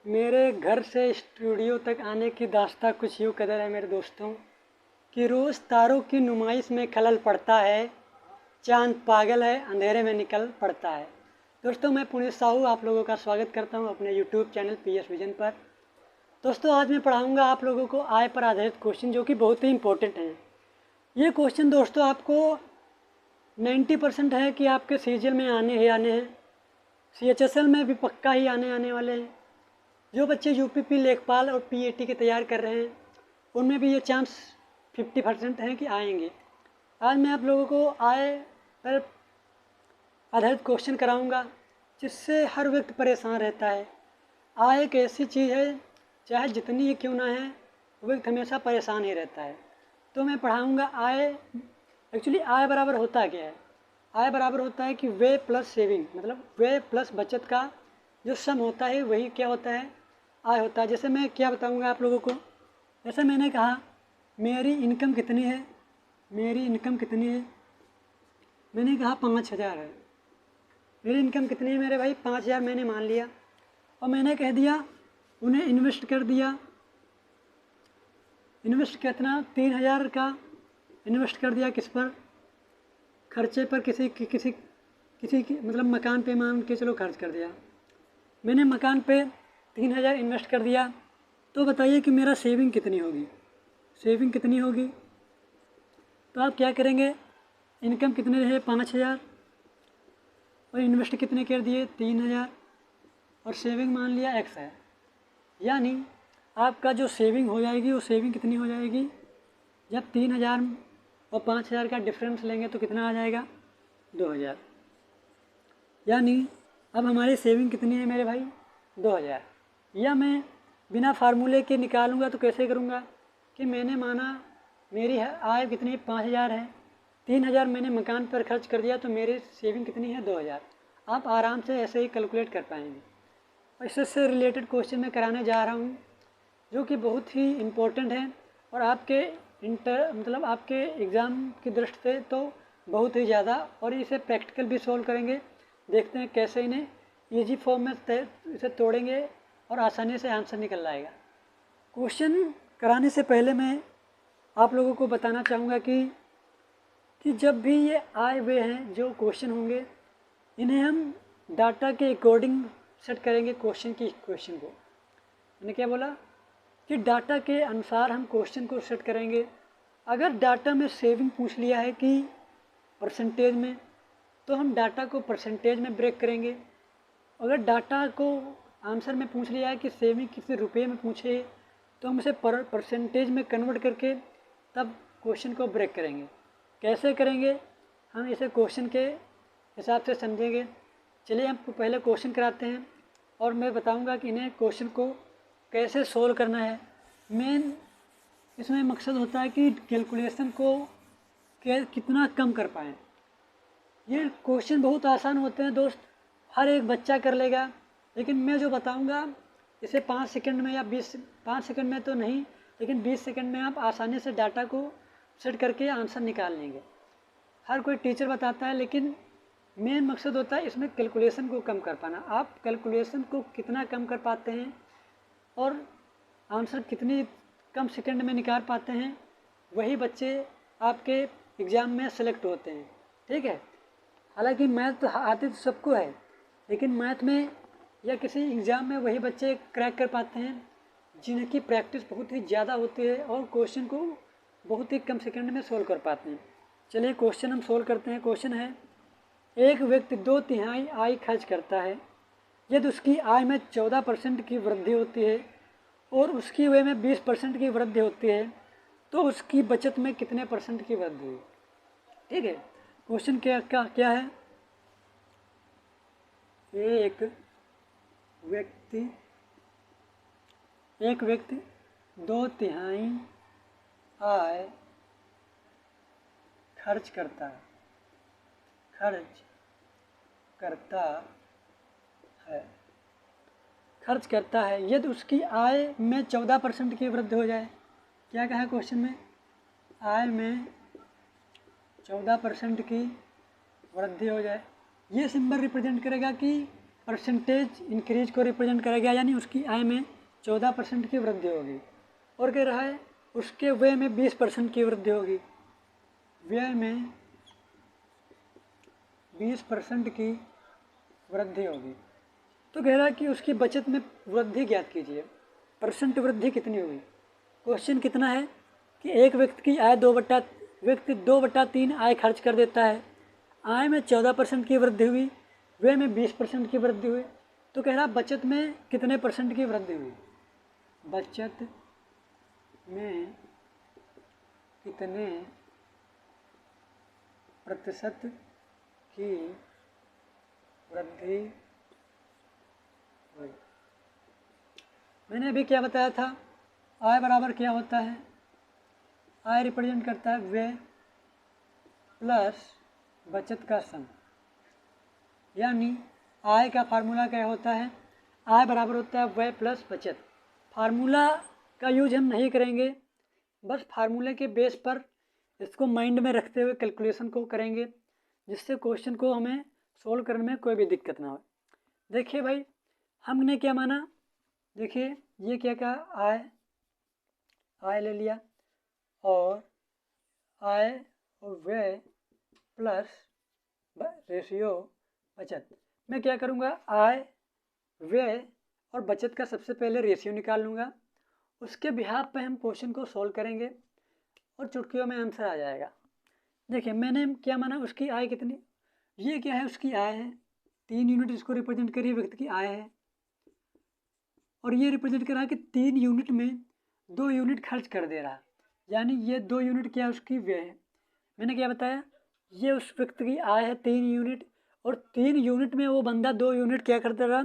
मेरे घर से स्टूडियो तक आने की दास्तां कुछ यूँ कदर है मेरे दोस्तों कि रोज़ तारों की नुमाइश में खलल पड़ता है। चांद पागल है अंधेरे में निकल पड़ता है। दोस्तों, मैं पुनीत साहू आप लोगों का स्वागत करता हूं अपने यूट्यूब चैनल पीएस विजन पर। दोस्तों, आज मैं पढ़ाऊंगा आप लोगों को आय पर आधारित क्वेश्चन जो कि बहुत ही इंपॉर्टेंट हैं। ये क्वेश्चन दोस्तों आपको 90% है कि आपके सीजीएल में आने ही आने हैं। सीएचएसएल में भी पक्का ही आने वाले हैं। जो बच्चे यूपीपी लेखपाल और पीएटी के तैयार कर रहे हैं उनमें भी ये चांस 50% हैं कि आएंगे। आज मैं आप लोगों को आय पर आधारित क्वेश्चन कराऊंगा जिससे हर व्यक्ति परेशान रहता है। आय एक ऐसी चीज़ है, चाहे जितनी ही क्यों ना है, व्यक्ति हमेशा परेशान ही रहता है। तो मैं पढ़ाऊंगा आय। एक्चुअली आय बराबर होता क्या है? आय बराबर होता है कि व्यय प्लस सेविंग, मतलब व्यय प्लस बचत का जो सम होता है वही क्या होता है? आय होता है। जैसे मैं क्या बताऊंगा आप लोगों को, जैसे मैंने कहा मेरी इनकम कितनी है, मेरी इनकम कितनी है, मैंने कहा 5,000 है। मेरी इनकम कितनी है मेरे भाई? 5,000 मैंने मान लिया और मैंने कह दिया उन्हें इन्वेस्ट कर दिया। इन्वेस्ट कितना? 3,000 का इन्वेस्ट कर दिया। किस पर? खर्चे पर। किसी की मतलब मकान पे मान के चलो खर्च कर दिया। मैंने मकान पे 3,000 इन्वेस्ट कर दिया। तो बताइए कि मेरा सेविंग कितनी होगी? सेविंग कितनी होगी? तो आप क्या करेंगे, इनकम कितने रहे? 5,000 और इन्वेस्ट कितने कर दिए? 3,000 और सेविंग मान लिया एक्स है। यानी आपका जो सेविंग हो जाएगी वो सेविंग कितनी हो जाएगी? जब 3,000 और 5,000 का डिफरेंस लेंगे तो कितना आ जाएगा? 2,000। यानी अब हमारी सेविंग कितनी है मेरे भाई? 2,000। या मैं बिना फार्मूले के निकालूंगा तो कैसे करूँगा कि मैंने माना मेरी आय कितनी? 5,000 है। 3,000 मैंने मकान पर खर्च कर दिया तो मेरी सेविंग कितनी है? 2,000। आप आराम से ऐसे ही कैलकुलेट कर पाएंगे। और इससे रिलेटेड क्वेश्चन मैं कराने जा रहा हूँ जो कि बहुत ही इम्पोर्टेंट है और आपके मतलब आपके एग्ज़ाम की दृष्टि से तो बहुत ही ज़्यादा। और इसे प्रैक्टिकल भी सॉल्व करेंगे। देखते हैं कैसे इन्हें ईजी फॉर्म में इसे तोड़ेंगे और आसानी से आंसर निकल आएगा। क्वेश्चन कराने से पहले मैं आप लोगों को बताना चाहूँगा कि जब भी ये आए हुए हैं जो क्वेश्चन होंगे इन्हें हम डाटा के अकॉर्डिंग सेट करेंगे। क्वेश्चन को मैंने क्या बोला कि डाटा के अनुसार हम क्वेश्चन को सेट करेंगे। अगर डाटा में सेविंग पूछ लिया है कि परसेंटेज में, तो हम डाटा को परसेंटेज में ब्रेक करेंगे। अगर डाटा को आंसर में पूछ लिया है कि सेविंग किसी रुपये में पूछे तो हम इसे परसेंटेज में कन्वर्ट करके तब क्वेश्चन को ब्रेक करेंगे। कैसे करेंगे हम इसे क्वेश्चन के हिसाब से समझेंगे। चलिए हम पहले क्वेश्चन कराते हैं और मैं बताऊंगा कि इन्हें क्वेश्चन को कैसे सोल्व करना है। मेन इसमें मकसद होता है कि कैलकुलेशन को कितना कम कर पाएँ। ये क्वेश्चन बहुत आसान होते हैं दोस्त, हर एक बच्चा कर लेगा। लेकिन मैं जो बताऊंगा इसे 5 सेकंड में या 5 सेकंड में तो नहीं, लेकिन 20 सेकंड में आप आसानी से डाटा को सेट करके आंसर निकाल लेंगे। हर कोई टीचर बताता है, लेकिन मेन मकसद होता है इसमें कैलकुलेशन को कम कर पाना। आप कैलकुलेशन को कितना कम कर पाते हैं और आंसर कितनी कम सेकंड में निकाल पाते हैं, वही बच्चे आपके एग्ज़ाम में सेलेक्ट होते हैं। ठीक है। हालांकि मैथ तो आती तो सबको है, लेकिन मैथ में या किसी एग्ज़ाम में वही बच्चे क्रैक कर पाते हैं जिनकी प्रैक्टिस बहुत ही ज़्यादा होती है और क्वेश्चन को बहुत ही कम सेकंड में सोल्व कर पाते हैं। चलिए क्वेश्चन हम सोल्व करते हैं। क्वेश्चन है, एक व्यक्ति 2/3 आय खर्च करता है। यदि उसकी आय में 14% की वृद्धि होती है और उसकी व्यय में 20% की वृद्धि होती है तो उसकी बचत में कितने % की वृद्धि हुई? ठीक है। क्वेश्चन क्या है? एक व्यक्ति 2/3 आय खर्च करता है यदि उसकी आय में 14% की वृद्धि हो जाए। क्या कहा है क्वेश्चन में? आय में 14% की वृद्धि हो जाए। ये सिंबल रिप्रेजेंट करेगा कि परसेंटेज इंक्रीज को रिप्रेजेंट करा गया, यानी उसकी आय में 14% की वृद्धि होगी। और कह रहा है उसके व्यय में 20% की वृद्धि होगी, व्यय में 20% की वृद्धि होगी। तो कह रहा है कि उसकी बचत में वृद्धि ज्ञात कीजिए, परसेंट वृद्धि कितनी होगी। क्वेश्चन कितना है कि एक व्यक्ति की आय 2/3 आय खर्च कर देता है, आय में 14% की वृद्धि हुई, व्यय में 20% की वृद्धि हुई। तो कह रहा बचत में कितने परसेंट की वृद्धि हुई, बचत में कितने प्रतिशत की वृद्धि हुई। मैंने अभी क्या बताया था, आय बराबर क्या होता है, आय रिप्रेजेंट करता है व्यय प्लस बचत का सम, यानी आय का फार्मूला क्या होता है, आय बराबर होता है व्यय प्लस बचत। फार्मूला का यूज हम नहीं करेंगे, बस फार्मूले के बेस पर इसको माइंड में रखते हुए कैलकुलेशन को करेंगे, जिससे क्वेश्चन को हमें सोल्व करने में कोई भी दिक्कत ना हो। देखिए भाई, हमने क्या माना, देखिए ये क्या कहा, आय ले लिया और आय और व्यय प्लस रेशियो बचत। मैं क्या करूँगा, आय व्यय और बचत का सबसे पहले रेशियो निकाल लूँगा, उसके बिहाफ पे हम क्वेश्चन को सॉल्व करेंगे और चुटकियों में आंसर आ जाएगा। देखिए मैंने क्या माना, उसकी आय कितनी, ये क्या है, उसकी आय है, 3 यूनिट इसको रिप्रेजेंट करिए, व्यक्ति की आय है, और ये रिप्रेजेंट कर रहा है कि 3 यूनिट में 2 यूनिट खर्च कर दे रहा है, यानी ये 2 यूनिट क्या है, उसकी व्यय है। मैंने क्या बताया, ये उस व्यक्ति की आय है 3 यूनिट, और 3 यूनिट में वो बंदा 2 यूनिट क्या कर दे रहा,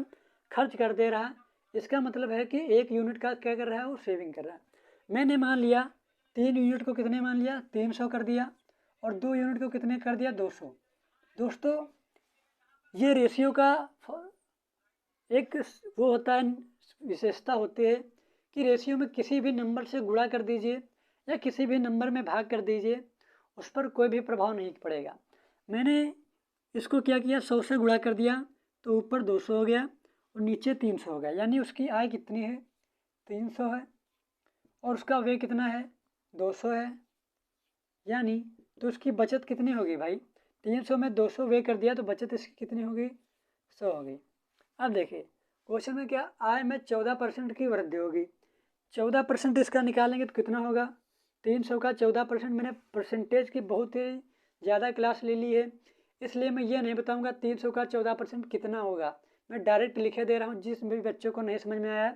खर्च कर दे रहा। इसका मतलब है कि 1 यूनिट का क्या कर रहा है, वो सेविंग कर रहा है। मैंने मान लिया 3 यूनिट को कितने मान लिया, 300 कर दिया, और 2 यूनिट को कितने कर दिया, 200। दोस्तों ये रेशियो का एक वो होता है, विशेषता होती है कि रेशियो में किसी भी नंबर से गुणा कर दीजिए या किसी भी नंबर में भाग कर दीजिए, उस पर कोई भी प्रभाव नहीं पड़ेगा। मैंने इसको क्या किया, 100 से गुणा कर दिया तो ऊपर 200 हो गया और नीचे 300 हो गया, यानी उसकी आय कितनी है, 300 है, और उसका व्यय कितना है, 200 है, यानी तो उसकी बचत कितनी होगी भाई, 300 में 200 व्यय कर दिया तो बचत इसकी कितनी होगी, 100 होगी। अब देखिए क्वेश्चन में क्या, आय में 14% की वृद्धि होगी, 14% इसका निकालेंगे तो कितना होगा, 300 का 14%। मैंने परसेंटेज की बहुत ही ज़्यादा क्लास ले ली है, इसलिए मैं ये नहीं बताऊंगा 300 का 14% कितना होगा, मैं डायरेक्ट लिखे दे रहा हूँ। जिस भी बच्चों को नहीं समझ में आया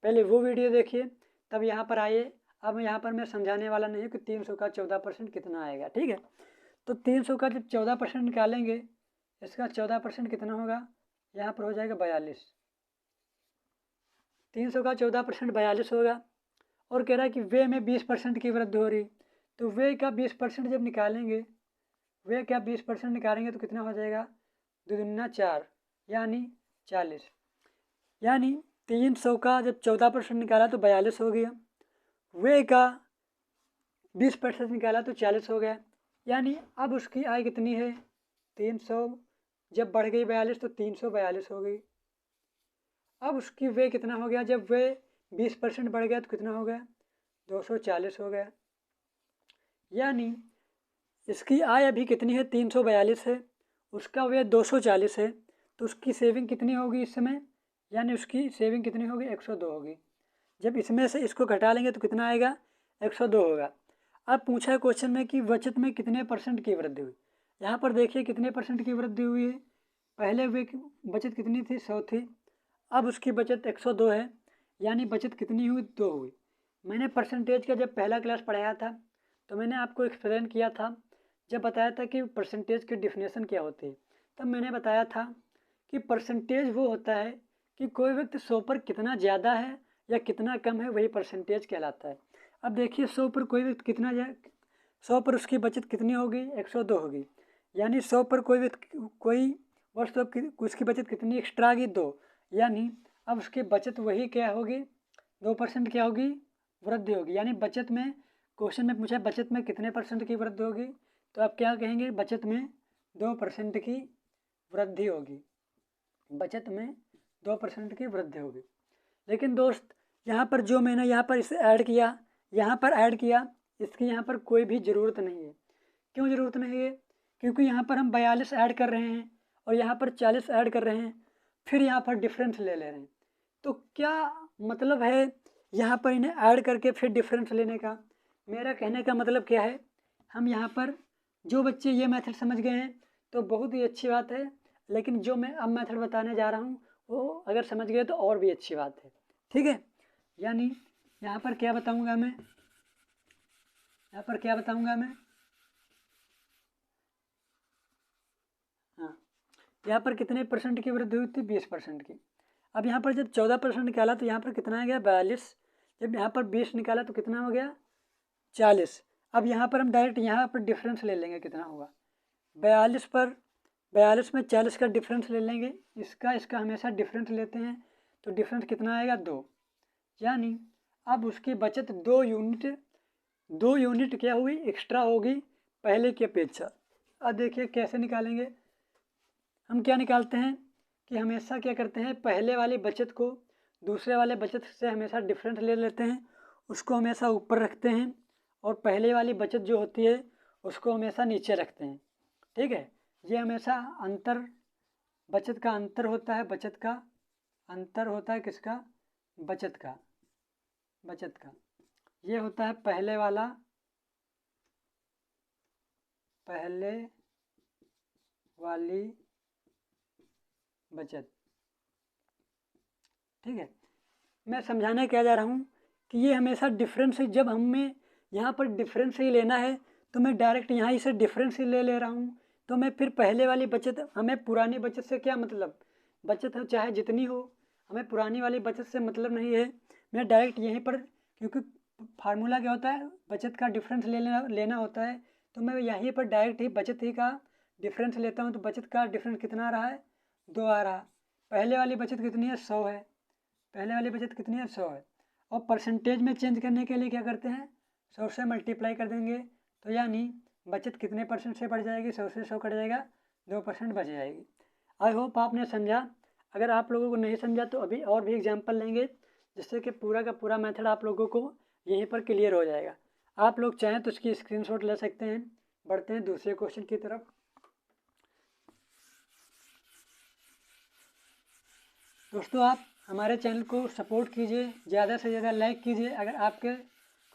पहले वो वीडियो देखिए, तब यहाँ पर आइए। अब यहाँ पर मैं समझाने वाला नहीं हूँ कि 300 का 14% कितना आएगा, ठीक है। तो 300 का जब 14% निकालेंगे, इसका 14% कितना होगा, यहाँ पर हो जाएगा 42। 300 का 14% 42 होगा। और कह रहा है कि व्यय में 20% की वृद्धि हो रही, तो व्यय का 20% जब निकालेंगे, व्यय का 20% निकालेंगे तो कितना हो जाएगा, 2 दूना 4, यानी 40। यानी 300 का जब 14% निकाला तो 42 हो गया, व्यय का 20% निकाला तो 40 हो गया, यानी अब उसकी आय कितनी है, 300 जब बढ़ गई 42 तो 342 हो गई। अब उसकी व्यय कितना हो गया, जब व्यय 20% बढ़ गया तो कितना हो गया, 240 हो गया, यानी इसकी आय अभी कितनी है, 342 है, उसका व्यय 240 है, तो उसकी सेविंग कितनी होगी इस समय, यानी उसकी सेविंग कितनी होगी, 102 होगी। जब इसमें से इसको घटा लेंगे तो कितना आएगा, 102 होगा। अब पूछा है क्वेश्चन में कि बचत में कितने परसेंट की वृद्धि हुई। यहाँ पर देखिए कितने परसेंट की वृद्धि हुई है, पहले वे बचत कितनी थी, 100 थी, अब उसकी बचत 102 है, यानी बचत कितनी हुई, 2 हुई। मैंने परसेंटेज का जब पहला क्लास पढ़ाया था तो मैंने आपको एक्सप्लेन किया था, जब बताया था कि परसेंटेज की डिफिनेशन क्या होती है, तब मैंने बताया था कि परसेंटेज वो होता है कि कोई व्यक्ति 100 पर कितना ज़्यादा है या कितना कम है, वही परसेंटेज कहलाता है। अब देखिए 100 पर कोई व्यक्ति कितना 100 पर उसकी बचत कितनी होगी, 102 होगी, यानी 100 पर कोई वस्तु उसकी बचत कितनी एक्स्ट्रा आ गई, 2, यानी अब उसकी बचत वही क्या होगी, 2% क्या होगी, वृद्धि होगी। यानी बचत में क्वेश्चन में पूछा बचत में कितने परसेंट की वृद्धि होगी, तो आप क्या कहेंगे, बचत में 2% की वृद्धि होगी। बचत में 2% की वृद्धि होगी। लेकिन दोस्त यहाँ पर जो मैंने यहाँ पर इसे ऐड किया, यहाँ पर ऐड किया, इसकी यहाँ पर कोई भी ज़रूरत नहीं है। क्यों ज़रूरत नहीं है? क्योंकि यहाँ पर हम 42 ऐड कर रहे हैं और यहाँ पर 40 ऐड कर रहे हैं, फिर यहाँ पर डिफरेंस ले रहे हैं। तो क्या मतलब है यहाँ पर इन्हें ऐड करके फिर डिफरेंस लेने का? मेरा कहने का मतलब क्या है, हम यहाँ पर जो बच्चे ये मेथड समझ गए हैं तो बहुत ही अच्छी बात है, लेकिन जो मैं अब मेथड बताने जा रहा हूँ वो अगर समझ गए तो और भी अच्छी बात है। ठीक है, यानी यहाँ पर क्या बताऊँगा मैं, यहाँ पर क्या बताऊँगा मैं, हाँ, यहाँ पर कितने परसेंट की वृद्धि हुई थी? 20% की। अब यहाँ पर जब 14% निकाला तो यहाँ पर कितना आ गया? 42। जब यहाँ पर 20 निकाला तो कितना हो गया? 40। अब यहाँ पर हम डायरेक्ट यहाँ पर डिफरेंस ले लेंगे, कितना होगा? 42 में 40 का डिफरेंस ले लेंगे, इसका हमेशा डिफरेंस लेते हैं, तो डिफरेंस कितना आएगा? 2। यानी अब उसकी बचत 2 यूनिट क्या हुई? एक्स्ट्रा होगी पहले की अपेक्षा। अब देखिए कैसे निकालेंगे। हम क्या निकालते हैं कि हमेशा क्या करते हैं, पहले वाली बचत को दूसरे वाले बचत से हमेशा डिफरेंस ले लेते हैं, उसको हमेशा ऊपर रखते हैं, और पहले वाली बचत जो होती है उसको हमेशा नीचे रखते हैं। ठीक है, ये हमेशा अंतर, बचत का अंतर होता है, बचत का अंतर होता है, किसका? बचत का, बचत का। ये होता है पहले वाला, पहले वाली बचत। ठीक है, मैं समझाने क्या जा रहा हूँ कि ये हमेशा डिफरेंस ही, जब हमें यहाँ पर डिफरेंस ही लेना है तो मैं डायरेक्ट यहाँ इसे डिफरेंस ही ले रहा हूँ, तो मैं फिर पहले वाली बचत, हमें पुरानी बचत से क्या मतलब, बचत हो चाहे जितनी हो, हमें पुरानी वाली बचत से मतलब नहीं है। मैं डायरेक्ट यहीं पर, क्योंकि फार्मूला क्या होता है, बचत का डिफरेंस लेना होता है, तो मैं यहीं पर डायरेक्ट ही बचत ही का डिफरेंस लेता हूँ। तो बचत का डिफरेंस कितना आ रहा है? 2 आ रहा। पहले वाली बचत कितनी है? 100 है। पहले वाली बचत कितनी है? 100 है। और परसेंटेज में चेंज करने के लिए क्या करते हैं? 100 से मल्टीप्लाई कर देंगे, तो यानी बचत कितने परसेंट से बढ़ जाएगी? 100 से 100 कट जाएगा, 2% बच जाएगी। आई होप आपने समझा। अगर आप लोगों को नहीं समझा तो अभी और भी एग्जाम्पल लेंगे, जिससे कि पूरा का पूरा मेथड आप लोगों को यहीं पर क्लियर हो जाएगा। आप लोग चाहें तो इसकी स्क्रीनशॉट ले सकते हैं। बढ़ते हैं दूसरे क्वेश्चन की तरफ। दोस्तों, आप हमारे चैनल को सपोर्ट कीजिए, ज़्यादा से ज़्यादा लाइक कीजिए। अगर आपके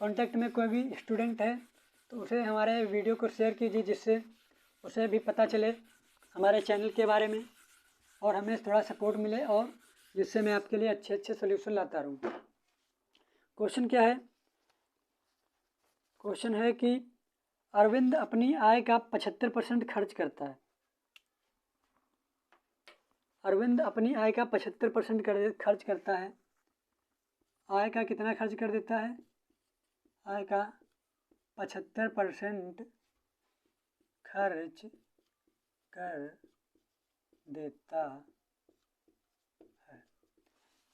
कांटेक्ट में कोई भी स्टूडेंट है तो उसे हमारे वीडियो को शेयर कीजिए, जिससे उसे भी पता चले हमारे चैनल के बारे में और हमें थोड़ा सपोर्ट मिले, और जिससे मैं आपके लिए अच्छे अच्छे सोल्यूशन लाता रहूँ। क्वेश्चन क्या है? क्वेश्चन है कि अरविंद अपनी आय का 75% खर्च करता है। अरविंद अपनी आय का 75% खर्च करता है। आय का कितना खर्च कर देता है? आय का 75% खर्च कर देता है।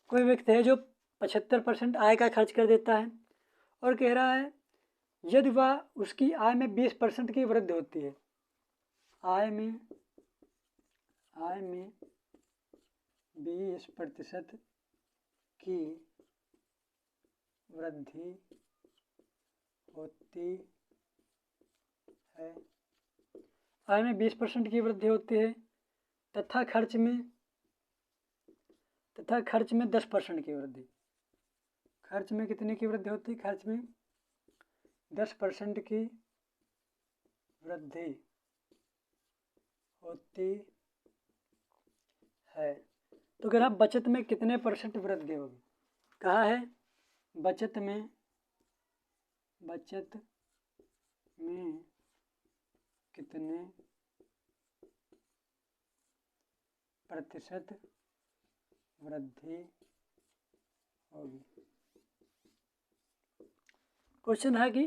कोई व्यक्ति है जो 75% आय का खर्च कर देता है और कह रहा है यदि वह उसकी आय में 20% की वृद्धि होती है, आय में 20% की वृद्धि होती है, आय में 20% की वृद्धि होती है, तथा खर्च में 10% की वृद्धि। खर्च में कितने की वृद्धि होती है? खर्च में 10% की वृद्धि होती है। तो कह रहा बचत में कितने % वृद्धि होगी? कहा है बचत में कितने % वृद्धि होगी। क्वेश्चन है कि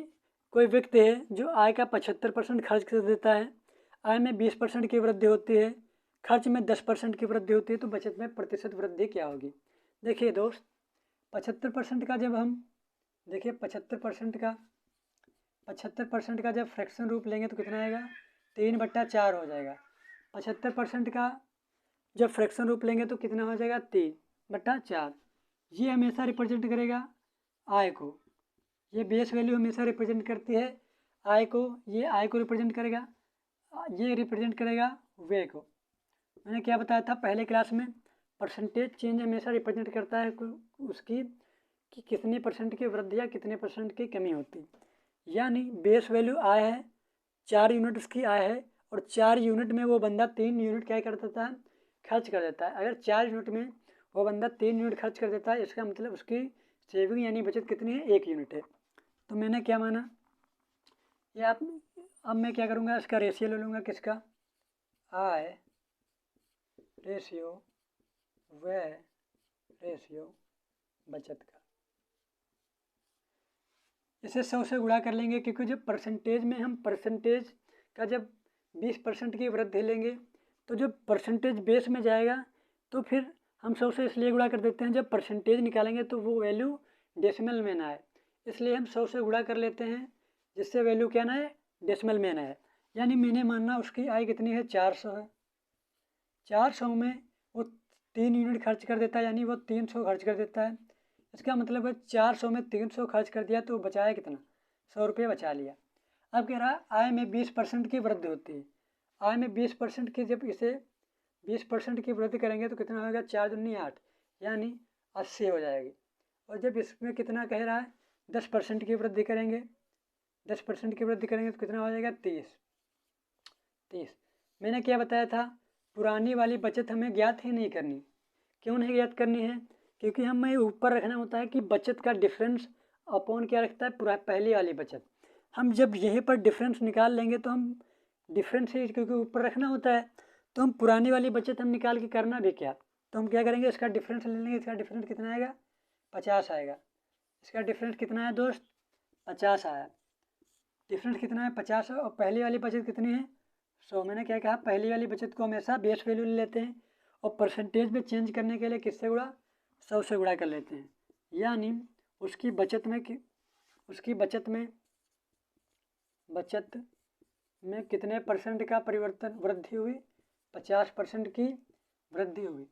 कोई व्यक्ति है जो आय का 75% खर्च कर देता है, आय में 20% की वृद्धि होती है, खर्च में 10% की वृद्धि होती है, तो बचत में प्रतिशत वृद्धि क्या होगी? देखिए दोस्त, 75% का जब हम देखिए 75% का जब फ्रैक्शन रूप लेंगे तो कितना आएगा? 3/4 हो जाएगा। 75% का जब फ्रैक्शन रूप लेंगे तो कितना हो जाएगा 3/4। ये हमेशा रिप्रेजेंट करेगा आय को, ये बेस वैल्यू हमेशा रिप्रेजेंट करती है आय को, ये आय को रिप्रेजेंट करेगा, ये रिप्रेजेंट करेगा व्यय को। मैंने क्या बताया था पहले क्लास में, परसेंटेज चेंज हमेशा रिप्रेजेंट करता है उसकी कि कितने परसेंट की वृद्धि या कितने परसेंट की कमी होती। यानी बेस वैल्यू आय है, 4 यूनिट उसकी आय है, और 4 यूनिट में वो बंदा 3 यूनिट क्या कर देता है, खर्च कर देता है। अगर 4 यूनिट में वो बंदा 3 यूनिट खर्च कर देता है, इसका मतलब उसकी सेविंग यानी बचत कितनी है, 1 यूनिट है। तो मैंने क्या माना, ये आप, अब मैं क्या करूँगा, इसका रेशियो ले लूँगा, किसका, आय रेशियो व्यय रेशियो बचत का। इसे 100 से गुणा कर लेंगे, क्योंकि जब परसेंटेज में हम परसेंटेज का जब 20% की वृद्धि लेंगे तो जो परसेंटेज बेस में जाएगा तो फिर हम 100 से इसलिए गुणा कर देते हैं, जब परसेंटेज निकालेंगे तो वो वैल्यू डेसिमल में ना आए, इसलिए हम 100 से गुणा कर लेते हैं, जिससे वैल्यू क्या ना है, डेसिमल में ना है। यानी मैंने मानना उसकी आय कितनी है, 400 है। 400 में वो 3 यूनिट खर्च कर देता है, यानी वो 300 खर्च कर देता है। इसका मतलब है 400 में 300 खर्च कर दिया तो बचाया कितना, 100 रुपये बचा लिया। अब कह रहा है आय में 20% की वृद्धि होती है। आय में 20% की, जब इसे 20% की वृद्धि करेंगे तो कितना होगा, 4 दूनी 8, यानी 80 हो जाएगी। और जब इसमें कितना कह रहा है, 10% की वृद्धि करेंगे, 10% की वृद्धि करेंगे तो कितना हो जाएगा, 30। मैंने क्या बताया था, पुरानी वाली बचत हमें ज्ञात ही नहीं करनी। क्यों नहीं ज्ञात करनी है, क्योंकि हमें ऊपर रखना होता है कि बचत का डिफरेंस अपॉन क्या रखता है, पूरा पहली वाली बचत। हम जब यहीं पर डिफरेंस निकाल लेंगे तो हम डिफरेंस ही क्योंकि ऊपर रखना होता है, तो हम पुरानी वाली बचत हम निकाल के करना भी क्या, तो हम क्या करेंगे, इसका डिफरेंस ले लेंगे। इसका डिफरेंस कितना आएगा, 50 आएगा। इसका डिफरेंस कितना है दोस्त, 50 आया। डिफरेंस कितना है, 50, और पहली वाली बचत कितनी है, 100। मैंने क्या कहा, पहली वाली बचत को हमेशा बेस वैल्यू ले लेते हैं, और परसेंटेज में चेंज करने के लिए किससे गुणा, 100 से गुणा कर लेते हैं। यानी उसकी बचत में कितने परसेंट का परिवर्तन, वृद्धि हुई, 50% की वृद्धि हुई।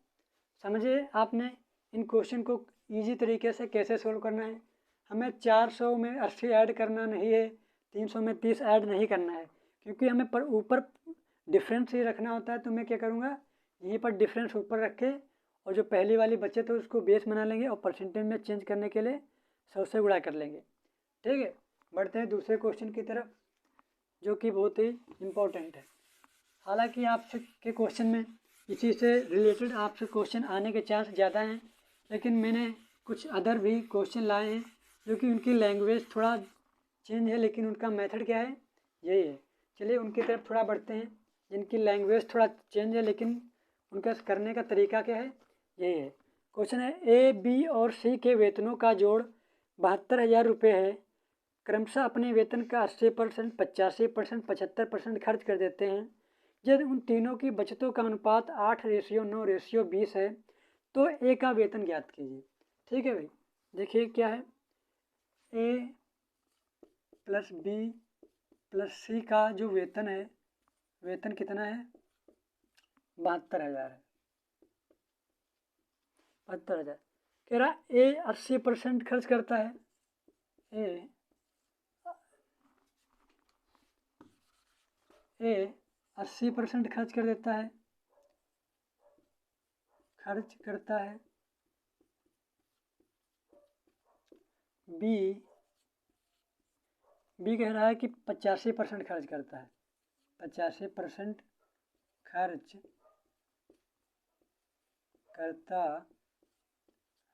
समझे आपने इन क्वेश्चन को इजी तरीके से कैसे सोल्व करना है। हमें 400 में 80 ऐड करना नहीं है, 300 में 30 ऐड नहीं करना है, क्योंकि हमें पर ऊपर डिफरेंस ही रखना होता है। तो मैं क्या करूँगा, यहीं पर डिफरेंस ऊपर रख के, और जो पहली वाली बचत है उसको बेस बना लेंगे, और परसेंटेज में चेंज करने के लिए 100 से गुणा कर लेंगे। ठीक है, बढ़ते हैं दूसरे क्वेश्चन की तरफ, जो कि बहुत ही इम्पोर्टेंट है। हालांकि आपसे के क्वेश्चन में इसी से रिलेटेड आपसे क्वेश्चन आने के चांस ज़्यादा हैं, लेकिन मैंने कुछ अदर भी क्वेश्चन लाए हैं जो कि उनकी लैंग्वेज थोड़ा चेंज है, लेकिन उनका मेथड क्या है, यही है। चलिए उनकी तरफ थोड़ा बढ़ते हैं, जिनकी लैंग्वेज थोड़ा चेंज है लेकिन उनका करने का तरीका क्या है, यही है। क्वेश्चन है, ए, बी और सी के वेतनों का जोड़ 72,000 रुपये है। क्रमशः अपने वेतन का 80%, 85%, 75% खर्च कर देते हैं। यदि उन तीनों की बचतों का अनुपात 8:9:20 है तो ए का वेतन ज्ञात कीजिए। ठीक है भाई, देखिए क्या है, ए प्लस बी प्लस सी का जो वेतन है, वेतन कितना है, 72,000 है। 72,000 कह रहा ए 80% खर्च करता है, ए 80% खर्च कर देता है, खर्च करता है। बी कह रहा है कि 85% खर्च करता है, 85% खर्च करता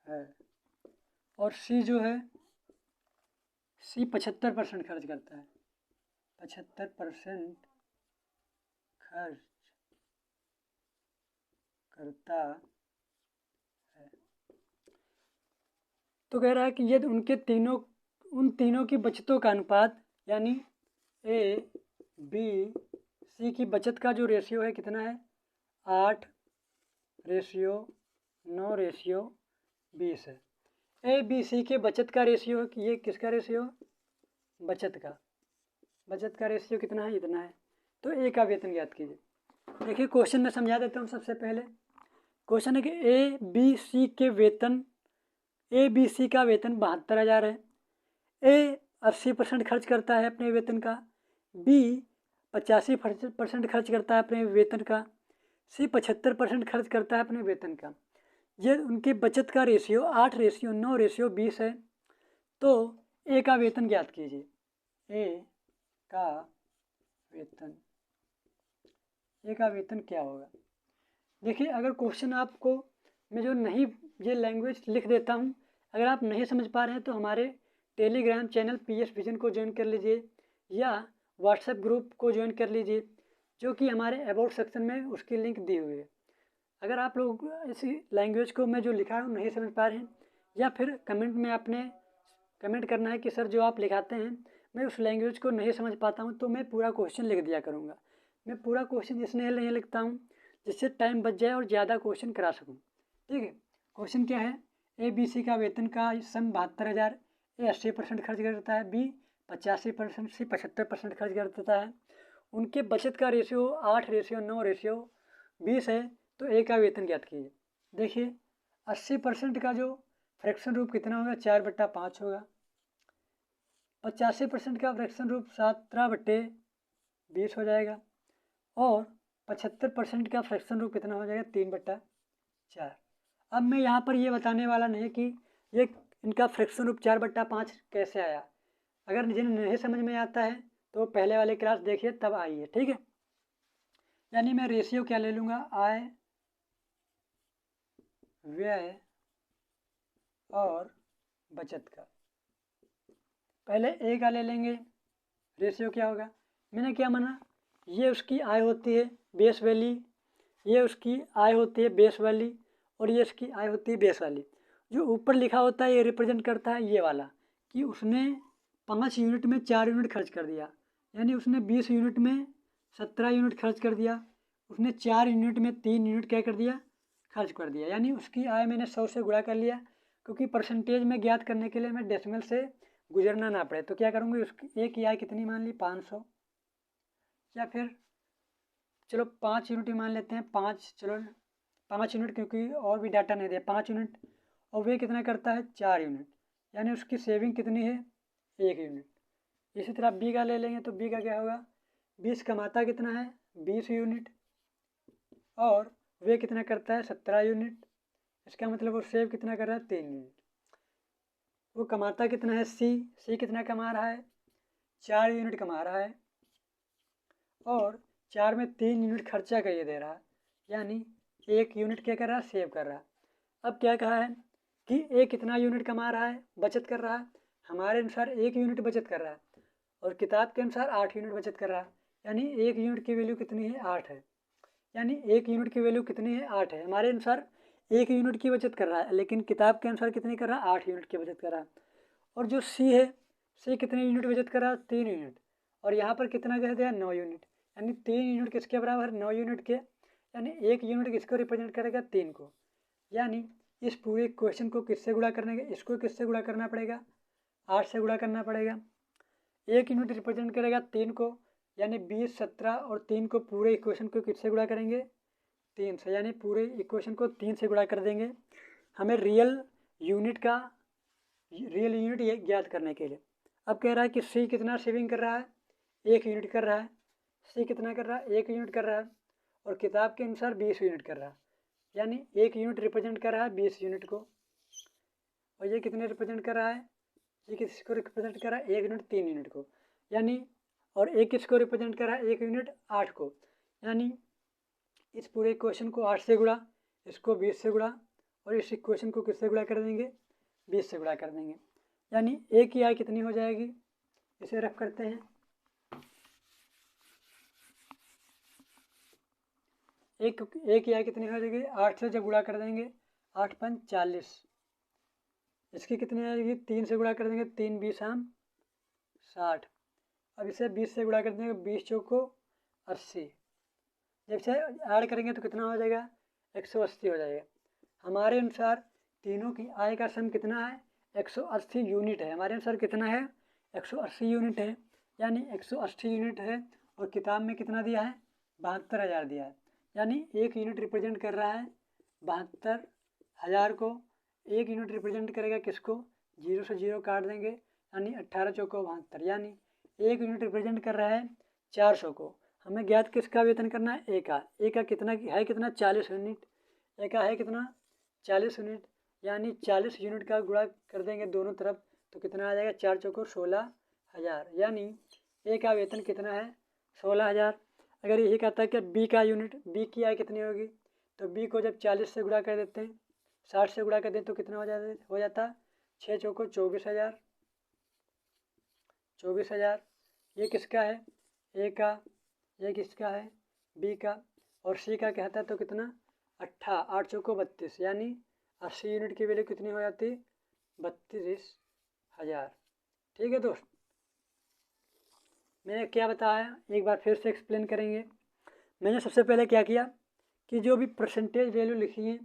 है। और सी जो है, सी 75% खर्च करता है, 75% खर्च करता है। तो कह रहा है कि यदि उन तीनों की बचतों का अनुपात, यानी ए, बी, सी की बचत का जो रेशियो है कितना है, 8:9:20 है। ए, बी, सी के बचत का रेशियो है कि ये किसका रेशियो, बचत का रेशियो कितना है, इतना है। तो ए का वेतन ज्ञात कीजिए। देखिए क्वेश्चन में समझा देता हूँ सबसे पहले। क्वेश्चन है कि ए बी सी का वेतन 72,000 है। ए 80% खर्च करता है अपने वेतन का, बी 85% खर्च करता है अपने वेतन का, सी 75% खर्च करता है अपने वेतन का। ये उनके बचत का रेशियो 8:9:20 है। तो ए का वेतन ज्ञात कीजिए। ए का वेतन क्या होगा? देखिए, अगर क्वेश्चन आपको मैं जो नहीं ये लैंग्वेज लिख देता हूँ, अगर आप नहीं समझ पा रहे हैं तो हमारे टेलीग्राम चैनल PS विजन को ज्वाइन कर लीजिए या व्हाट्सएप ग्रुप को ज्वाइन कर लीजिए, जो कि हमारे अबाउट सेक्शन में उसकी लिंक दी हुई है। अगर आप लोग इसी लैंग्वेज को मैं जो लिखा हूँ नहीं समझ पा रहे हैं, या फिर कमेंट में आपने कमेंट करना है कि सर जो आप लिखाते हैं मैं उस लैंग्वेज को नहीं समझ पाता हूँ, तो मैं पूरा क्वेश्चन लिख दिया करूँगा। मैं पूरा क्वेश्चन इसलिए नहीं लिखता हूँ जिससे टाइम बच जाए और ज़्यादा क्वेश्चन करा सकूँ। ठीक है, क्वेश्चन क्या है? ABC का वेतन का सम 72,000। ए 80% खर्च करता है, बी 85%, सी 75% खर्च कर देता है। उनके बचत का रेशियो 8:9:20 है। तो ए का वेतन ज्ञात कीजिए। देखिए, 80% का जो फ्रैक्शन रूप कितना होगा? 4/5 होगा। 85% का फ्रैक्शन रूप 17/20 हो जाएगा। और 75% का फ्रैक्शन रूप कितना हो जाएगा? 3/4। अब मैं यहाँ पर ये बताने वाला नहीं कि ये इनका फ्रैक्शन रूप 4/5 कैसे आया। अगर जिन्हें नहीं समझ में आता है तो पहले वाले क्लास देखिए, तब आइए। ठीक है, यानी मैं रेशियो क्या ले लूँगा? आय, व्यय और बचत का। पहले ए का ले लेंगे। रेशियो क्या होगा? मैंने क्या माना? ये उसकी आय होती है बेस वैली, ये उसकी आय होती है बेस वाली, और ये इसकी आय होती है बेस वाली। जो ऊपर लिखा होता है ये रिप्रेजेंट करता है ये वाला, कि उसने 5 यूनिट में 4 यूनिट खर्च कर दिया, यानी उसने 20 यूनिट में 17 यूनिट खर्च कर दिया। उसने 4 यूनिट में 3 यूनिट क्या कर दिया? खर्च कर दिया। यानी उसकी आय मैंने 100 से गुणा कर लिया, क्योंकि परसेंटेज में ज्ञात करने के लिए मैं डेसिमल से गुजरना ना पड़े। तो क्या करूँगी? उसकी एक की आय कितनी मान ली? 500। या फिर चलो 5 यूनिट ही मान लेते हैं। 5, चलो 5 यूनिट, क्योंकि और भी डाटा नहीं दिया। 5 यूनिट, और वे कितना करता है? 4 यूनिट, यानी उसकी सेविंग कितनी है? 1 यूनिट। इसी तरह बी का ले लेंगे, तो बी का क्या होगा? 20 कमाता कितना है? 20 यूनिट, और वे कितना करता है? 17 यूनिट। इसका मतलब वो सेव कितना कर रहा है? 3 यूनिट। वो कमाता कितना है? सी कितना कमा रहा है? 4 यूनिट कमा रहा है, और 4 में 3 यूनिट खर्चा का ये दे रहा है, यानी 1 यूनिट क्या कर रहा है? सेव कर रहा है। अब क्या कहा है कि ए कितना यूनिट कमा रहा है? बचत कर रहा है। हमारे अनुसार 1 यूनिट बचत कर रहा है, और किताब के अनुसार 8 यूनिट बचत कर रहा है। यानी 1 यूनिट की वैल्यू कितनी है? 8 है। यानी 1 यूनिट की वैल्यू कितनी है? 8 है। हमारे अनुसार 1 यूनिट की बचत कर रहा है, लेकिन किताब के अनुसार कितनी कर रहा है? 8 यूनिट की बचत कर रहा है। और जो सी है, सी कितने यूनिट बचत कर रहा है? 3 यूनिट। और यहाँ पर कितना कह दिया? 9 यूनिट। यानी 3 यूनिट किसके बराबर? 9 यूनिट के। यानी 1 यूनिट किसको रिप्रेजेंट करेगा? 3 को। यानी इस पूरे क्वेश्चन को किससे गुणा करने का? इसको किससे गुणा करना पड़ेगा? 8 से गुणा करना पड़ेगा। 1 यूनिट रिप्रेजेंट करेगा 3 को, यानी 20, 17 और 3 को, पूरे इक्वेशन को किससे गुणा करेंगे? 3 से। यानी पूरे इक्वेशन को 3 से गुणा कर देंगे हमें रियल यूनिट ये ज्ञात करने के लिए। अब कह रहा है कि सी कितना सेविंग कर रहा है? 1 यूनिट कर रहा है। सी कितना कर रहा है? 1 यूनिट कर रहा है, और किताब के अनुसार 20 यूनिट कर रहा है। यानी 1 यूनिट रिप्रेजेंट कर रहा है 20 यूनिट को, और ये कितने रिप्रेजेंट कर रहा है? ये किसको रिप्रेजेंट कर रहा है? 1 यूनिट 3 यूनिट को। यानी और एक किसको रिप्रेजेंट कर रहा है? 1 यूनिट 8 को। यानी इस पूरे इक्वेशन को 8 से गुणा, इसको 20 से गुणा, और इस इक्वेशन को किससे गुणा कर देंगे? 20 से गुणा कर देंगे। यानी ए की आय कितनी हो जाएगी? इसे रफ करते हैं। एक की आय कितनी हो जाएगी? 8 से जब गुणा कर देंगे, 8 पंच 40। इसकी कितनी आएगी? 3 से गुणा कर देंगे, 3 20 आम 60। अब इसे 20 से गुणा कर देंगे, 20 चौको 80। जब इसे ऐड करेंगे तो कितना हो जाएगा? 180 हो जाएगा। हमारे अनुसार तीनों की आय का सम कितना है? 180 यूनिट है। हमारे अनुसार कितना है? 180 यूनिट है। यानी 180 यूनिट है, और किताब में कितना दिया है? 72,000 दिया है। यानी 1 यूनिट रिप्रेजेंट कर रहा है 72,000 को 1 यूनिट रिप्रेजेंट करेगा किसको, 0 से 0 काट देंगे, यानी 18 चौको 72, यानी 1 यूनिट रिप्रेजेंट कर रहा है 400 को। हमें ज्ञात किसका वेतन करना है, ए का। ए का कितना है, कितना 40 यूनिट। ए का है कितना 40 यूनिट, यानी 40 यूनिट का गुणा कर देंगे दोनों तरफ तो कितना आ जाएगा, 4 चौको 16,000, यानी ए का वेतन कितना है 16,000। अगर यही कहता है कि बी का यूनिट, बी की आय कितनी होगी, तो बी को जब 40 से गुणा कर देते हैं, 60 से गुणा कर दें तो कितना हो जाता 6 चौको 24,000, 24,000। ये किसका है, ए का, ये किसका है, बी का। और सी का कहता है तो कितना 8 चौको 32, यानी 80 यूनिट की वैल्यू कितनी हो जाती 32,000। ठीक है दोस्त, मैंने क्या बताया एक बार फिर से एक्सप्लेन करेंगे। मैंने सबसे पहले क्या किया कि जो भी परसेंटेज वैल्यू लिखी है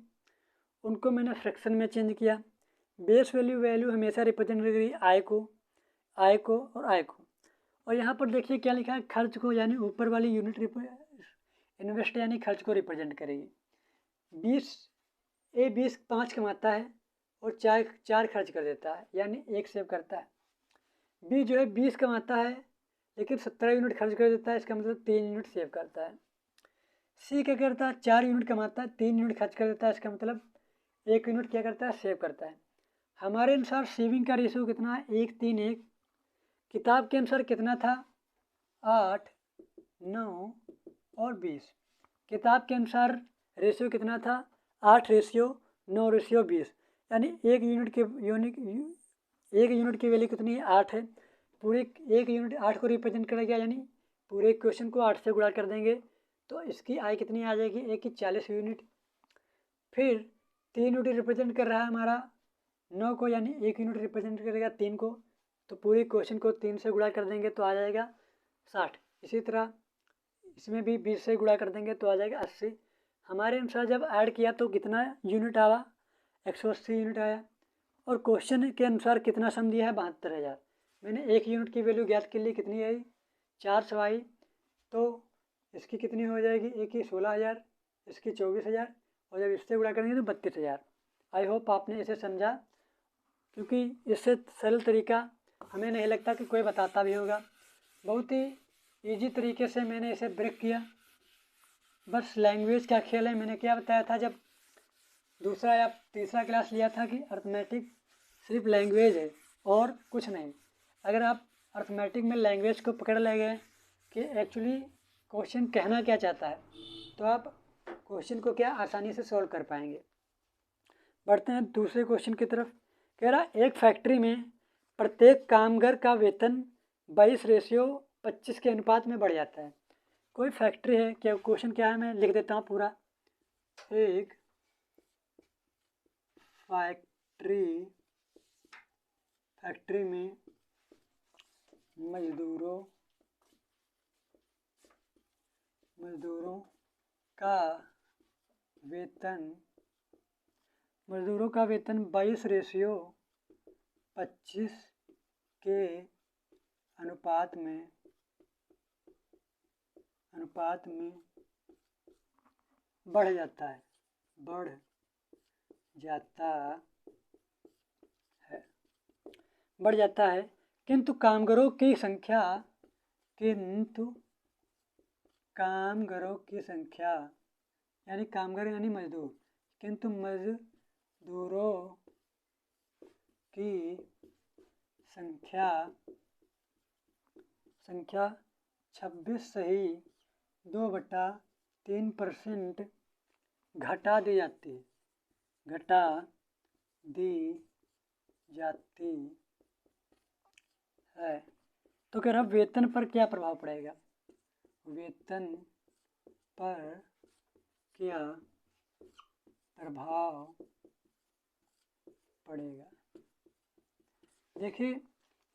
उनको मैंने फ्रैक्शन में चेंज किया। बेस वैल्यू हमेशा रिप्रेजेंट करेगी आय को और आय को। और यहाँ पर देखिए क्या लिखा है, खर्च को, यानी ऊपर वाली यूनिट इन्वेस्ट यानी खर्च को रिप्रेजेंट करेगी। 5 कमाता है और 4 खर्च कर देता है, यानी 1 सेव करता है। बी जो है 20 कमाता है लेकिन 17 यूनिट खर्च कर देता है, इसका मतलब 3 यूनिट सेव करता है। सी क्या करता है, 4 यूनिट कमाता है, 3 यूनिट खर्च कर देता है, इसका मतलब 1 यूनिट क्या करता है, सेव करता है। हमारे अनुसार सेविंग का रेशियो कितना है, 1:3:1। किताब के अनुसार कितना था, 8, 9 और 20। किताब के अनुसार रेशियो कितना था, 8:9:20, यानी 1 यूनिट की वैल्यू कितनी है, 8 है। पूरे 1 यूनिट 8 को रिप्रेजेंट करेगा, यानी पूरे क्वेश्चन को 8 से गुणा कर देंगे तो इसकी आय कितनी आ जाएगी, 1 की 40 यूनिट। फिर 3 यूनिट रिप्रेजेंट कर रहा है हमारा 9 को, यानी 1 यूनिट रिप्रेजेंट करेगा 3 को, तो पूरे क्वेश्चन को 3 से गुणा कर देंगे तो आ जाएगा 60। इसी तरह इसमें भी 20 से गुणा कर देंगे तो आ जाएगा 80। हमारे अनुसार जब ऐड किया तो कितना यूनिट आया, 180 यूनिट आया। और क्वेश्चन के अनुसार कितना सम दिया है, 72,000। मैंने 1 यूनिट की वैल्यू ज्ञात के लिए कितनी आई, 400 आई, तो इसकी कितनी हो जाएगी, 1 की 16,000, इसकी 24,000, और जब इससे गुणा करेंगे तो 32,000। आई होप आपने इसे समझा, क्योंकि इससे सरल तरीका हमें नहीं लगता कि कोई बताता भी होगा। बहुत ही ईजी तरीके से मैंने इसे ब्रेक किया। बस लैंग्वेज का खेल है। मैंने क्या बताया था जब दूसरा या तीसरा क्लास लिया था कि अर्थमेटिक सिर्फ लैंग्वेज है और कुछ नहीं। अगर आप अर्थमेटिक में लैंग्वेज को पकड़ ले गए कि एक्चुअली क्वेश्चन कहना क्या चाहता है, तो आप क्वेश्चन को क्या आसानी से सॉल्व कर पाएंगे। बढ़ते हैं दूसरे क्वेश्चन की तरफ। कह रहा एक फैक्ट्री में प्रत्येक कामगार का वेतन 22:25 के अनुपात में बढ़ जाता है। कोई फैक्ट्री है, क्या क्वेश्चन क्या है मैं लिख देता हूँ पूरा। एक फैक्ट्री में मजदूरों का वेतन 22:25 के अनुपात में बढ़ जाता है, किंतु कामगारों की संख्या यानी कामगार यानी मजदूर, किंतु मजदूरों की संख्या 26.2/3% घटा दी जाती है। तो कह रहा वेतन पर क्या प्रभाव पड़ेगा, वेतन पर क्या प्रभाव पड़ेगा। देखिए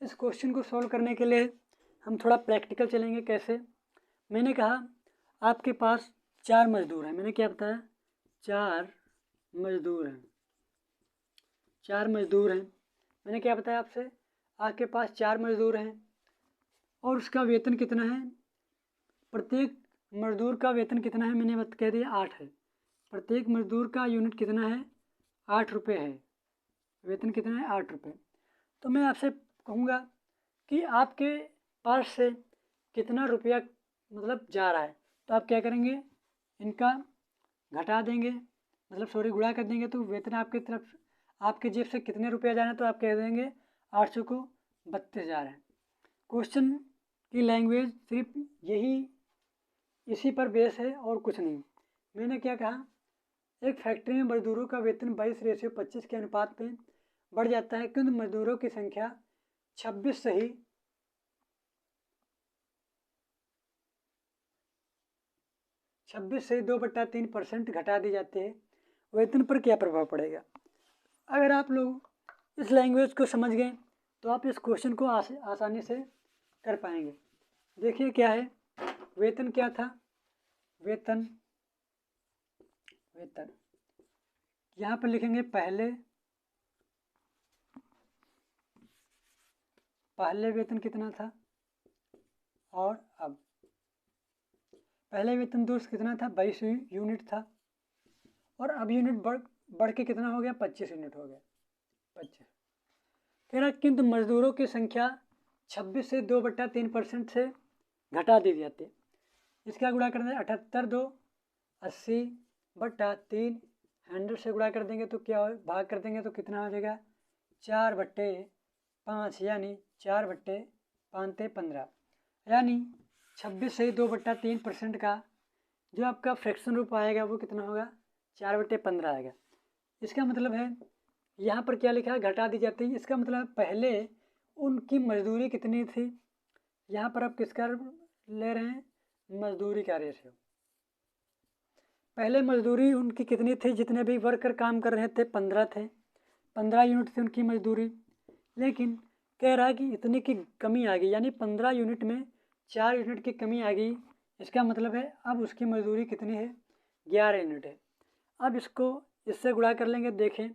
इस क्वेश्चन को सॉल्व करने के लिए हम थोड़ा प्रैक्टिकल चलेंगे। कैसे, मैंने कहा आपके पास 4 मजदूर हैं। मैंने क्या बताया, 4 मजदूर हैं। मैंने क्या बताया आपसे, आपके पास 4 मजदूर हैं और उसका वेतन कितना है, प्रत्येक मजदूर का वेतन कितना है, मैंने कह दिया 8 है। प्रत्येक मजदूर का यूनिट कितना है? 8 रुपये है। वेतन कितना है? 8 रुपये। तो मैं आपसे कहूँगा कि आपके पास से कितना रुपया मतलब जा रहा है, तो आप क्या करेंगे, इनका घटा देंगे, मतलब सॉरी गुणा कर देंगे, तो वेतन आपकी तरफ आपके जेब से कितने रुपया जा रहे हैं, तो आप कह देंगे 800 को 32,000 है। क्वेश्चन की लैंग्वेज सिर्फ यही इसी पर बेस है और कुछ नहीं। मैंने क्या कहा, एक फैक्ट्री में मजदूरों का वेतन 22:25 के अनुपात में बढ़ जाता है, किंतु मजदूरों की संख्या 26 से 2/3% घटा दी जाती है। वेतन पर क्या प्रभाव पड़ेगा? अगर आप लोग इस लैंग्वेज को समझ गए तो आप इस क्वेश्चन को आसानी से कर पाएंगे। देखिए क्या है, वेतन क्या था, वेतन यहाँ पर लिखेंगे पहले वेतन कितना था और अब। पहले वेतन दोस्त कितना था? 22 यूनिट था, और अब यूनिट बढ़ के कितना हो गया? 25 यूनिट हो गया। 25 कह रहा, किंतु मजदूरों की संख्या 26 से 2/3% से घटा दी जाती है। इसका गुणा करना है 78 2 80/3 100 से गुणा कर देंगे तो क्या हो, भाग कर देंगे तो कितना हो जाएगा? 4/5 यानी 4/5 15, यानी 26 से 2/3% का जो आपका फ्रैक्शन रूप आएगा वो कितना होगा? 4/15 आएगा। इसका मतलब है यहाँ पर क्या लिखा है? घटा दी जाती है। इसका मतलब पहले उनकी मजदूरी कितनी थी, यहाँ पर आप किसका ले रहे हैं? मजदूरी का रेशियो। पहले मजदूरी उनकी कितनी थी? जितने भी वर्कर काम कर रहे थे 15 थे, 15 यूनिट थी उनकी मजदूरी। लेकिन कह रहा है कि इतनी की कमी आ गई, यानी 15 यूनिट में 4 यूनिट की कमी आ गई। इसका मतलब है अब उसकी मजदूरी कितनी है? 11 यूनिट है। अब इसको इससे गुणा कर लेंगे, देखें,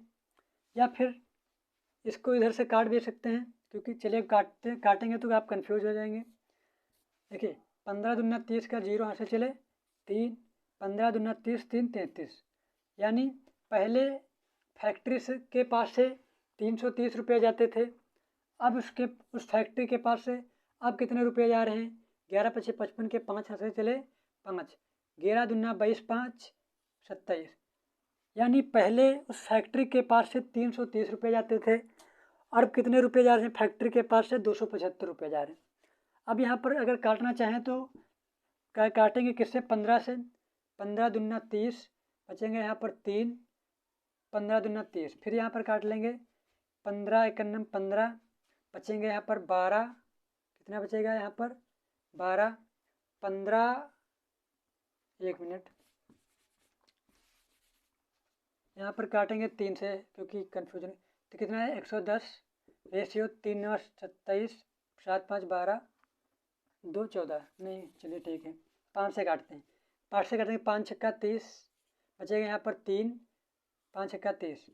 या फिर इसको इधर से काट भी सकते हैं, क्योंकि चलिए काटेंगे तो आप कंफ्यूज हो जाएंगे। देखिए 15 दूना 30 का 0 यहाँ से चले 3, 15 दूना 30 3 33, यानी पहले फैक्ट्री के पास से 330 रुपये जाते थे, अब उस फैक्ट्री के पास से अब कितने रुपये जा रहे हैं? 11 × 5 = 55 के 5 यहाँ से चले 5, 11 दूना 22 5 27, यानी पहले उस फैक्ट्री के पास से 330 रुपये जाते थे, और अब कितने रुपये जा रहे हैं? फैक्ट्री के पास से 275 रुपये जा रहे हैं। अब यहाँ पर अगर काटना चाहें तो काटेंगे किससे? 15 से। 15 दूना 30, बचेंगे यहाँ पर 3, 15 दूना 30, फिर यहाँ पर काट लेंगे 15 × 1 = 15, बचेंगे यहाँ पर 12, कितना बचेगा यहाँ पर? 12, 15, 1 मिनट, यहाँ पर काटेंगे 3 से क्योंकि कन्फ्यूजन, तो कितना है? 110 रेशियो 3 9 27 7 5 12 2 14, नहीं चलिए ठीक है 5 से काटते हैं, 5 से काटेंगे 5 छक्का 30, बचेगा यहाँ पर 3, 5 छक्का 30,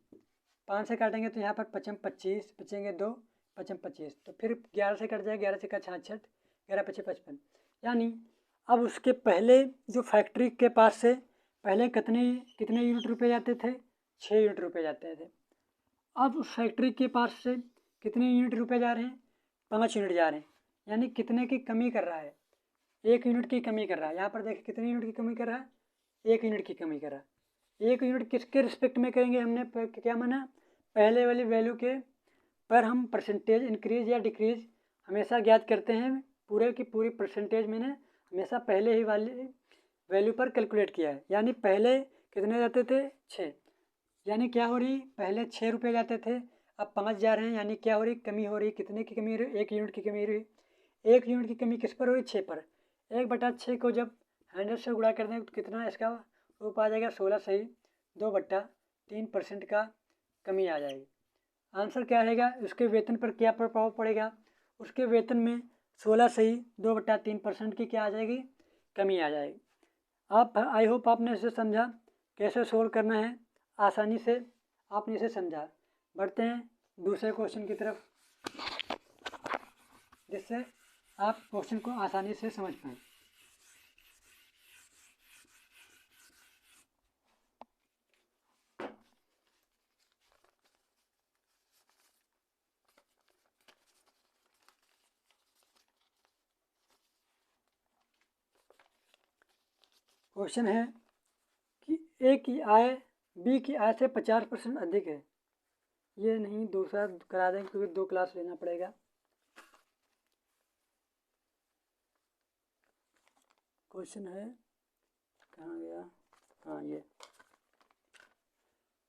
5 से काटेंगे तो यहाँ पर 55 25, बचेंगे 2, 55 25, तो फिर 11 से कट जाएगा, 11 छक्का 66, 11 × 5 = 55, यानी अब उसके पहले जो फैक्ट्री के पास से पहले कितने यूनिट रुपये जाते थे? 6 यूनिट रुपये जाते थे। अब उस फैक्ट्री के पास से कितने यूनिट रुपये जा रहे हैं? 5 यूनिट जा रहे हैं, यानी कितने की कमी कर रहा है? 1 यूनिट की कमी कर रहा है। यहाँ पर देखिए कितने यूनिट की कमी कर रहा है? 1 यूनिट की कमी कर रहा है। 1 यूनिट किसके रिस्पेक्ट में करेंगे? हमने क्या माना? पहले वाली वैल्यू के पर हम परसेंटेज इंक्रीज या डिक्रीज हमेशा ज्ञात करते हैं। पूरे की पूरी परसेंटेज मैंने हमेशा पहले ही वाली वैल्यू पर कैलकुलेट किया है, यानी पहले कितने जाते थे? 6, यानी क्या हो रही? पहले 6 रुपये जाते थे, अब 5 जा रहे हैं, यानी क्या हो रही? कमी हो रही। कितने की कमी हो रही? 1 यूनिट की कमी हो रही। 1 यूनिट की कमी किस पर हो रही? 6 पर। 1/6 को जब 100 से गुणा कर दें तो कितना इसका रूप आ जाएगा? 16 सही 2/3% का कमी आ जाएगी। आंसर क्या रहेगा? उसके वेतन पर क्या प्रभाव पड़ेगा? उसके वेतन में 16 सही 2/3% की क्या आ जाएगी? कमी आ जाएगी। आप आई होप आपने इसे समझा, कैसे सोल्व करना है आसानी से आपने इसे समझा। बढ़ते हैं दूसरे क्वेश्चन की तरफ, जिससे आप क्वेश्चन को आसानी से समझ पाएँ। क्वेश्चन है कि ए की आय बी की आय से 50% अधिक है। ये नहीं, दूसरा करा देंगे क्योंकि 2 क्लास लेना पड़ेगा। क्वेश्चन है, कहाँ गया, हाँ ये,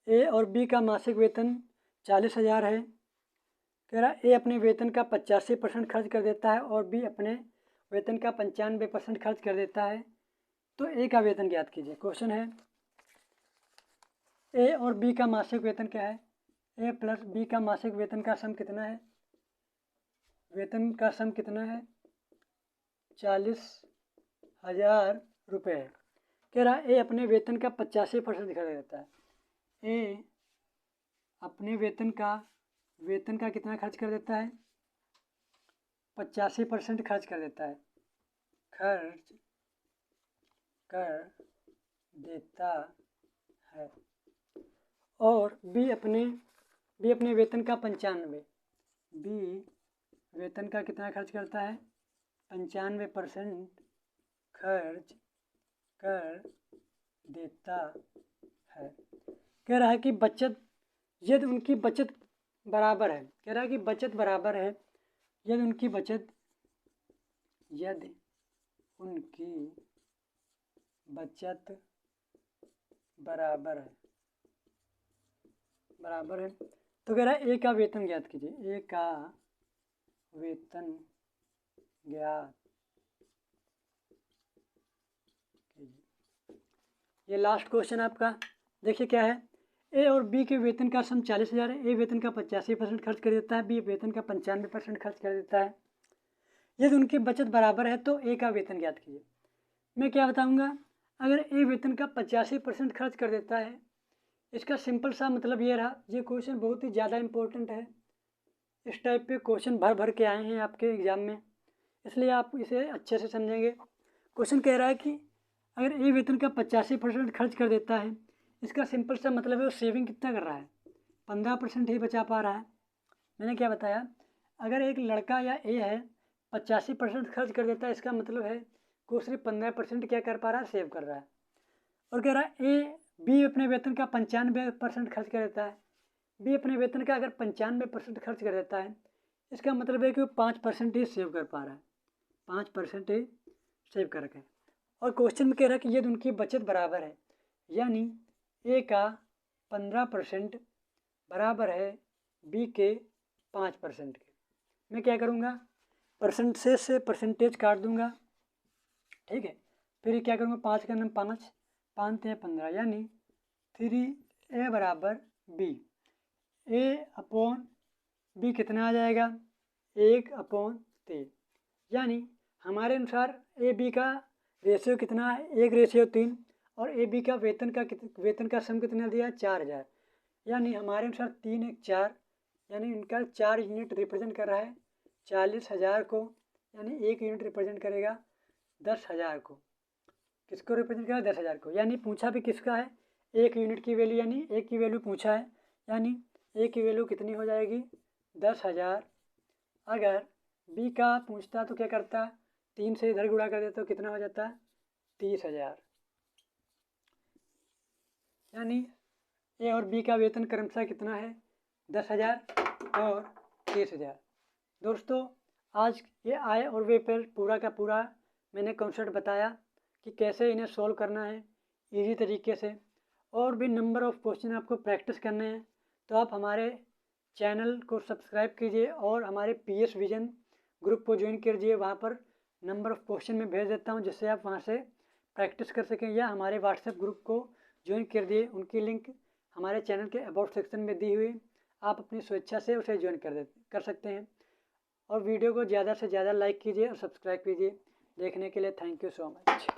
ए और बी का मासिक वेतन 40,000 है। कह रहा ए अपने वेतन का 85% खर्च कर देता है और बी अपने वेतन का 95% खर्च कर देता है, तो ए का वेतन ज्ञात कीजिए। क्वेश्चन है ए और बी का मासिक वेतन क्या है, ए प्लस बी का मासिक वेतन का सम कितना है, वेतन का सम कितना है 40,000 रुपये है। कह रहा ए अपने वेतन का 85% खर्च देता है। ए अपने वेतन का कितना खर्च कर देता है, 85% खर्च कर देता है, खर्च कर देता है। और बी अपने वेतन का 95, बी वेतन का कितना खर्च करता है, 95% खर्च कर देता है। कह रहा है कि बचत, यदि उनकी बचत बराबर है, कह रहा है कि बचत बराबर है, यदि उनकी बचत बराबर है, तो कह रहा है ए का वेतन ज्ञात कीजिए। ए का वेतन ज्ञात कीजिए। ये लास्ट क्वेश्चन आपका देखिए क्या है, ए और बी के वेतन का सम 40,000 है। ए वेतन का 85% खर्च कर देता है, बी वेतन का 95% खर्च कर देता है। यदि उनकी बचत बराबर है तो ए का वेतन ज्ञात कीजिए। मैं क्या बताऊंगा, अगर ए वेतन का 85% खर्च कर देता है, इसका सिंपल सा मतलब ये रहा। ये क्वेश्चन बहुत ही ज़्यादा इंपॉर्टेंट है, इस टाइप पे क्वेश्चन भर भर के आए हैं आपके एग्जाम में, इसलिए आप इसे अच्छे से समझेंगे। क्वेश्चन कह रहा है कि अगर ए वेतन का 85% खर्च कर देता है, इसका सिंपल सा मतलब है वो सेविंग कितना कर रहा है, 15% ही बचा पा रहा है। मैंने क्या बताया, अगर एक लड़का या ए है 85% खर्च कर देता है, इसका मतलब है कि वो सिर्फ 15% क्या कर पा रहा है, सेव कर रहा है। और कह रहा है ए बी अपने वेतन का 95% खर्च कर देता है, बी अपने वेतन का अगर 95% खर्च कर देता है, इसका मतलब है कि वो 5% ही सेव कर पा रहा है, 5% ही सेव कर रखे। और क्वेश्चन में कह रहा है कि यदि उनकी बचत बराबर है, यानी ए का 15% बराबर है बी के 5% के, मैं क्या करूँगा, परसेंटेज से परसेंटेज काट दूंगा, ठीक है। फिर क्या करूँगा, 5 का नाम 5, 5 × 15, यानी 3A बराबर बी। ए अपॉन बी कितना आ जाएगा, 1/3, यानी हमारे अनुसार ए बी का रेशियो कितना है, 1/3। और ए बी का वेतन का सम कितना दिया, 4,000, यानी हमारे अनुसार 3 × 4, यानी इनका 4 यूनिट रिप्रेजेंट कर रहा है 40,000 को, यानी 1 यूनिट रिप्रेजेंट करेगा 10,000 को। किसको रिप्रेजेंट करेगा, 10,000 को। यानी पूछा भी किसका है, 1 यूनिट की वैल्यू, यानी 1 की वैल्यू पूछा है, यानी 1 की वैल्यू कितनी हो जाएगी, 10,000। अगर बी का पूछता तो क्या करता, 3 से इधर गुणा कर देता तो कितना हो जाता, 30,000। यानी ए और बी का वेतन क्रमशः कितना है, 10,000 और 30,000। दोस्तों आज ये आय और व्यय पर पूरा का पूरा मैंने कॉन्सेप्ट बताया कि कैसे इन्हें सॉल्व करना है इजी तरीके से। और भी नंबर ऑफ़ क्वेश्चन आपको प्रैक्टिस करने हैं तो आप हमारे चैनल को सब्सक्राइब कीजिए और हमारे PS विजन ग्रुप को ज्वाइन कीजिए। वहाँ पर नंबर ऑफ़ क्वेश्चन मैं भेज देता हूँ जिससे आप वहाँ से प्रैक्टिस कर सकें, या हमारे व्हाट्सएप ग्रुप को ज्वाइन कर दिए, उनकी लिंक हमारे चैनल के अबाउट सेक्शन में दी हुई, आप अपनी स्वेच्छा से उसे ज्वाइन कर सकते हैं। और वीडियो को ज़्यादा से ज़्यादा लाइक कीजिए और सब्सक्राइब कीजिए। देखने के लिए थैंक यू सो मच।